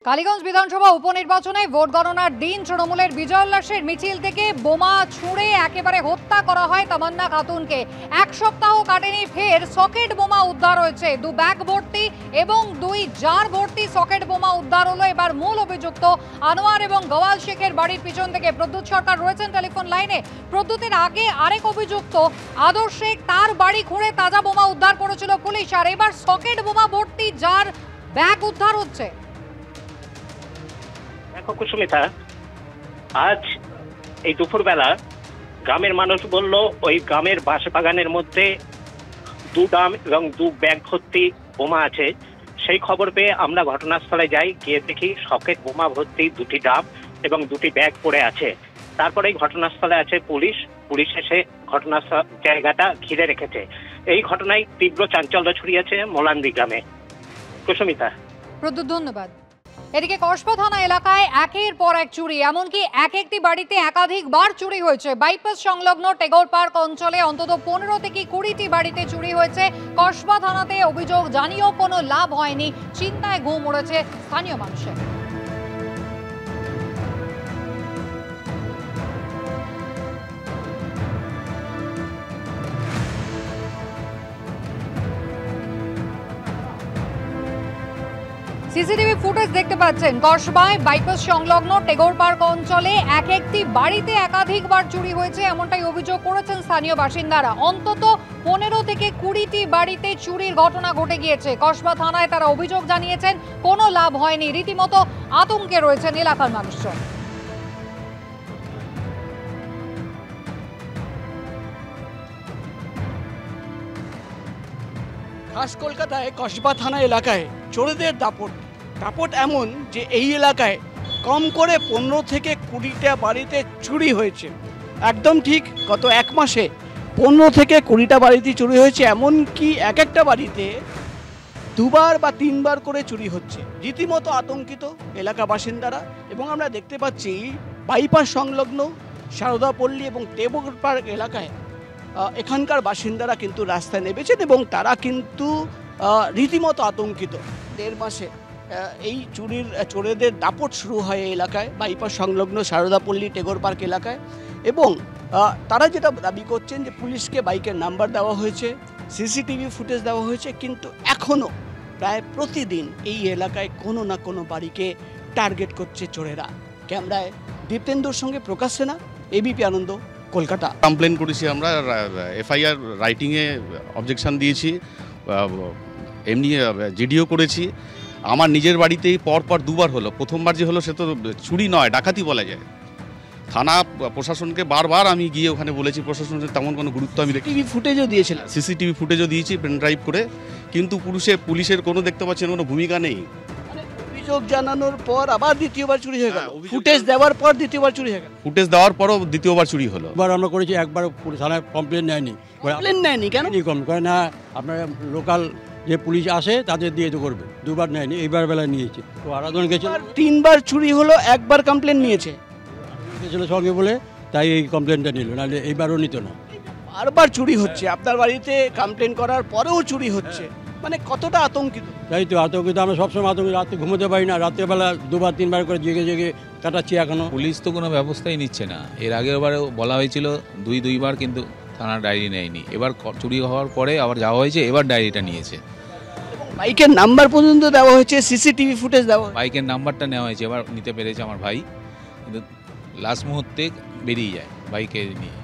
কালীগঞ্জ বিধানসভা উপনির্বাচনে ভোট গণনার দিন তৃণমূলের বিজয় উল্লাসের মিছিল থেকে বোমা ছুঁড়ে একেবারে হত্যা করা হয় তামান্না খাতুনকে। এক সপ্তাহ কাটেনি, ফের সকেট বোমা উদ্ধার হয়েছে। 2 ব্যাগ ভর্তি এবং 2 জার ভর্তি সকেট বোমা উদ্ধার হলো। এবার মূল অভিযুক্ত আনোয়ার এবং গওয়াল শেখের বাড়ির পিছন থেকে। প্রদ্যুৎ সরকার রয়েছেন টেলিফোন লাইনে। প্রদ্যুতের আগে আরেক অভিযুক্ত আদর্শ শেখ, তার বাড়ি খুঁড়ে তাজা বোমা উদ্ধার করেছিল পুলিশ, আর এবার সকেট বোমা ভর্তি জার ব্যাগ উদ্ধার হচ্ছে। দেখো কুসুমিতা, আজ এই দুপুরবেলা গ্রামের মানুষ বলল ওই গ্রামের বাঁশবাগানের মধ্যে 2 ড্রাম এবং 2 ব্যাগ ভর্তি বোমা আছে। সেই খবর পেয়ে আমরা ঘটনাস্থলে যাই, গিয়ে দেখি সকেট বোমা ভর্তি 2টি ড্রাম এবং 2টি ব্যাগ পড়ে আছে। তারপরেই ঘটনাস্থলে আছে পুলিশ এসে ঘটনাস্থল জায়গাটা ঘিরে রেখেছে। এই ঘটনায় তীব্র চাঞ্চল্য ছড়িয়েছে মোলান্দি গ্রামে। কুসুমিতা। প্রদ্যুৎ, ধন্যবাদ। এদিকে কসবা থানা এলাকায় একের পর এক চুরি, এমনকি একটি বাড়িতে একাধিকবার চুরি হয়েছে। বাইপাস সংলগ্ন টেগোর পার্ক অঞ্চলে অন্তত 15 থেকে 20টি বাড়িতে চুরি হয়েছে। কসবা থানাতে অভিযোগ জানিয়েও কোনো লাভ হয়নি। চিন্তায় ঘুম উড়েছে স্থানীয় মানুষের। সিসিটিভি ফুটেজ দেখতে পাচ্ছেন, কসবায় বাইপাস সংলগ্ন টেগোর পার্ক অঞ্চলে একটি বাড়িতে একাধিকবার চুরি হয়েছে, এমনটাই অভিযোগ করেছেন স্থানীয় বাসিন্দারা। অন্তত 15 থেকে 20টি বাড়িতে চুরির ঘটনা ঘটে গিয়েছে। কসবা থানায় তারা অভিযোগ জানিয়েছেন, কোনো লাভ হয়নি। রীতিমতো আতঙ্কে রয়েছেন এলাকার মানুষজন। খাস কলকাতায় কসবা থানা এলাকায় চোরেদের দাপট এমন যে এই এলাকায় কম করে 15 থেকে 20টা বাড়িতে চুরি হয়েছে। একদম ঠিক, গত 1 মাসে 15 থেকে 20টা বাড়িতে চুরি হয়েছে। এমনকি একটা বাড়িতে 2বার বা 3বার করে চুরি হচ্ছে। রীতিমতো আতঙ্কিত এলাকা বাসিন্দারা। এবং আমরা দেখতে পাচ্ছি বাইপাস সংলগ্ন সারদাপল্লী এবং টেগোর পার্ক এলাকায় এখানকার বাসিন্দারা কিন্তু রাস্তায় নেমেছেন এবং তারা কিন্তু রীতিমতো আতঙ্কিত। 1.5 মাসে এই চোরেদের দাপট শুরু হয় এই এলাকায়, বাইপাস সংলগ্ন সারদাপল্লী টেগোর পার্ক এলাকায়। এবং তারা যেটা দাবি করছেন যে পুলিশকে বাইকের নাম্বার দেওয়া হয়েছে, সিসিটিভি ফুটেজ দেওয়া হয়েছে, কিন্তু এখনও প্রায় প্রতিদিন এই এলাকায় কোনো না কোনো বাড়িকে টার্গেট করছে চোরেরা। ক্যামেরায় দীপ্তেন্দুর সঙ্গে প্রকাশ সেনা, এবিপি আনন্দ, কলকাতা। কমপ্লেন করেছি আমরা, এফআইআর রাইটিংয়ে অবজেকশন দিয়েছি, এমনি জিডিও করেছি। আমার নিজের বাড়িতেই পরপর 2বার হলো। প্রথমবার যে হলো সে তো চুরি নয়, ডাকাতি বলা যায়। থানা প্রশাসনকে বারবার আমি গিয়ে ওখানে বলেছি, প্রশাসনের তেমন কোনো গুরুত্ব আমি দেখি। টিভি ফুটেজও দিয়েছিলাম, সিসিটিভি ফুটেজও দিয়েছি পেন ড্রাইভ করে, কিন্তু পুলিশের কোনো দেখতে পাচ্ছেন কোনো ভূমিকা নেই। অভিযোগ জানানোর পর আবার দ্বিতীয়বার চুরি হয়ে গেল, ফুটেজ দেওয়ার পর দ্বিতীয়বার চুরি হয়ে গেল, ফুটেজ দেওয়ার পরও দ্বিতীয়বার চুরি হলো। এবার আমরা করেছি, একবার থানায় কমপ্লেন নেয়নি। কেন করে না, আপনার লোকাল যে পুলিশ আসে তাদের দিয়ে তো করবে। 2বার নেয়নি, এইবার বেলায় নিয়েছে। তো আরাধন গেছিল, 3বার চুরি হলো, 1বার কমপ্লেন নিয়েছে গেছিল সঙ্গে বলে, তাই এই কমপ্লেনটা নিল, নাহলে এইবারও নিত না। বারবার চুরি হচ্ছে, আপনার বাড়িতে কমপ্লেন করার পরেও চুরি হচ্ছে, মানে কতটা আতঙ্কিত? তাই তো আতঙ্কিত, আমরা সবসময় আতঙ্কিত। রাতে ঘুমোতে পারি না, রাত্রেবেলা 2বার 3বার করে জেগে কাটাচ্ছি এখনো। পুলিশ তো কোনো ব্যবস্থাই নিচ্ছে না। এর আগেরবারেও বলা হয়েছিল 2বার, কিন্তু থানা ডায়েরি নেয়নি। এবার চুরি হওয়ার পরে আবার যাওয়া হয়েছে, এবার ডায়েরিটা নিয়েছে। বাইকের নাম্বার পর্যন্ত দেওয়া হয়েছে, সিসিটিভি ফুটেজ দেওয়া, বাইকের নাম্বারটা নেওয়া হয়েছে, এবার নিতে পেরেছে আমার ভাই, কিন্তু লাস্ট মুহূর্তে বেরিয়ে যায় বাইকে নিয়ে।